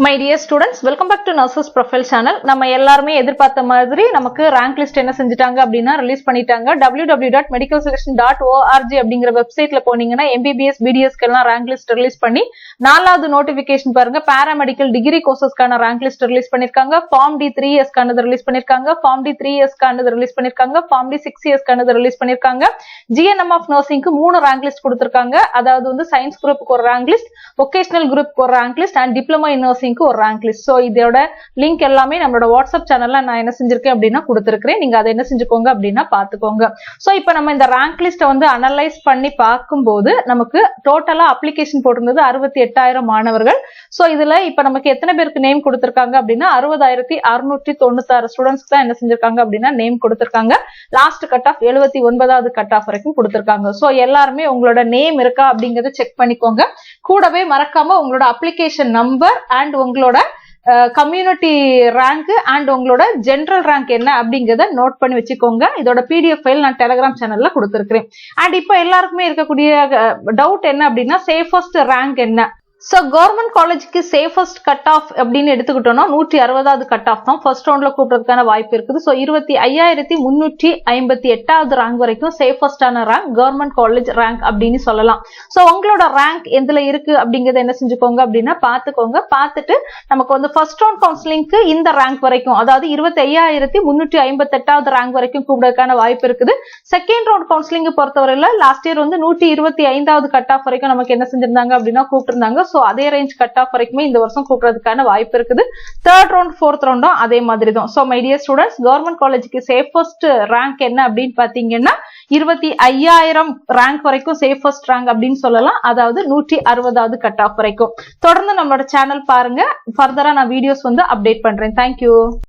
My dear students, welcome back to Nurses Profile channel. நம்ம எல்லாருமே எதிர்பார்த்த மாதிரி நமக்கு ரேங்க் லிஸ்ட் என்ன செஞ்சிட்டாங்க அப்படினா ரிலீஸ் பண்ணிட்டாங்க. www.medicalselection.org அப்படிங்கற வெப்சைட்ல போனீங்கன்னா MBBS BDS க்கெல்லாம் ரேங்க் லிஸ்ட் ரிலீஸ் பண்ணி நாலாவது நோட்டிஃபிகேஷன் பாருங்க பாராமெடிக்கல் டிகிரி கோர்சஸ்க்கான ரேங்க் லிஸ்ட் ரிலீஸ் பண்ணிருக்காங்க. ஃபார்ம் டி 3S கானது ரிலீஸ் பண்ணிருக்காங்க. ஃபார்ம் டி 3S கானது ரிலீஸ் பண்ணிருக்காங்க. ஃபார்ம் டி 6S கானது ரிலீஸ் பண்ணிருக்காங்க. GNM of நர்சிங்க்கு 3 ரேங்க் லிஸ்ட் கொடுத்திருக்காங்க. அதாவது வந்து சயின்ஸ் குரூப்புக்கு ஒரு ரேங்க் லிஸ்ட், வொகேஷனல் குரூப்புக்கு ஒரு rank list and diploma in nursing ஒரு ரேங்க் லிஸ்ட். சோ இதோட லிங்க் எல்லாமே நம்மளோட வாட்ஸ்அப் சேனல்ல நான் என்ன செஞ்சிருக்கேன் அப்படினா கொடுத்திருக்கேன். நீங்க அதை என்ன செஞ்சுக்கோங்க அப்படினா பாத்துக்கோங்க. சோ இப்போ நம்ம இந்த ரேங்க் லிஸ்ட வந்து அனலைஸ் பண்ணி பாக்கும்போது நமக்கு டோட்டலா அப்ளிகேஷன் போட்டிருந்தது 68,000 மாணவர்கள். சோ இதுல இப்போ நமக்கு எத்தனை பேருக்கு நேம் கொடுத்திருக்காங்க அப்படினா 60,696 ஸ்டூடண்ட்ஸ்க்கு தான் என்ன செஞ்சிருக்காங்க அப்படினா நேம் கொடுத்திருக்காங்க. லாஸ்ட் கட் ஆஃப் 79வது கட் ஆஃப் வரைக்கும் கொடுத்திருக்காங்க. சோ எல்லாரும் உங்களோட நேம் இருக்கா அப்படிங்கறத செக் பண்ணிக்கோங்க. கூடவே மறக்காம உங்களோட அப்ளிகேஷன் நம்பர் அண்ட் உங்களோட கம்யூனிட்டி ரேங்க் அண்ட் உங்களோட ஜெனரல் ரேங்க் என்ன அப்படிங்கறத நோட் பண்ணி வச்சுக்கோங்க. இதோட PDF ஃபைல் நான் டெலிகிராம் சேனல்ல கொடுத்திருக்கேன். அண்ட் இப்போ எல்லாருக்குமே இருக்கக்கூடிய டவுட் என்ன அப்படின்னா சேஃபஸ்ட் ரேங்க் என்ன? சோ கவர்மெண்ட் காலேஜுக்கு சேஃபஸ்ட் கட் ஆஃப் அப்படின்னு எடுத்துக்கிட்டோம்னா 160வது கட் ஆஃப் தான் ஃபர்ஸ்ட் ரவுண்ட்ல கூப்பிடுறதுக்கான வாய்ப்பு இருக்குது. சோ 25,358வது ரேங்க் வரைக்கும் சேஃபஸ்டான ரேங்க் கவர்மெண்ட் காலேஜ் ரேங்க் அப்படின்னு சொல்லலாம். சோ உங்களோட ரேங்க் எதுல இருக்கு அப்படிங்கறத என்ன செஞ்சுக்கோங்க அப்படின்னா பாத்துக்கோங்க. பார்த்துட்டு நமக்கு வந்து ஃபர்ஸ்ட் ரவுண்ட் கவுன்சிலிங்க்கு இந்த ரேங்க் வரைக்கும் அதாவது 25,358வது ரேங்க் வரைக்கும் கூப்பிடுறதுக்கான வாய்ப்பு இருக்குது. செகண்ட் ரவுண்ட் கவுன்சிலிங் பொறுத்தவரையில லாஸ்ட் இயர் வந்து 125வது கட் ஆஃப் வரைக்கும் நமக்கு என்ன செஞ்சிருந்தாங்க அப்படின்னா கூப்பிட்டுருந்தாங்க. சோ அதே ரேஞ்ச் கட் ஆஃப் வரைக்குமே இந்த வருஷம் கூப்பிடுறதுக்கான வாய்ப்பு இருக்குது. தேர்ட் ரவுண்ட் ஃபோர்த் ரவுண்டும் அதே மாதிரி தான். So my dear students, government காலேஜுக்கு சேஃபஸ்ட் ரேங்க் என்ன அப்படின்னு பாத்தீங்கன்னா 25,000 ரேங்க் வரைக்கும் சேஃபஸ்ட் ரேங்க் அப்படின்னு சொல்லலாம். அதாவது 160வது கட் ஆஃப் வரைக்கும். தொடர்ந்து நம்மளோட சேனல் பாருங்க. ஃபர்தரா நான் வீடியோஸ் வந்து அப்டேட் பண்றேன். தேங்க்யூ.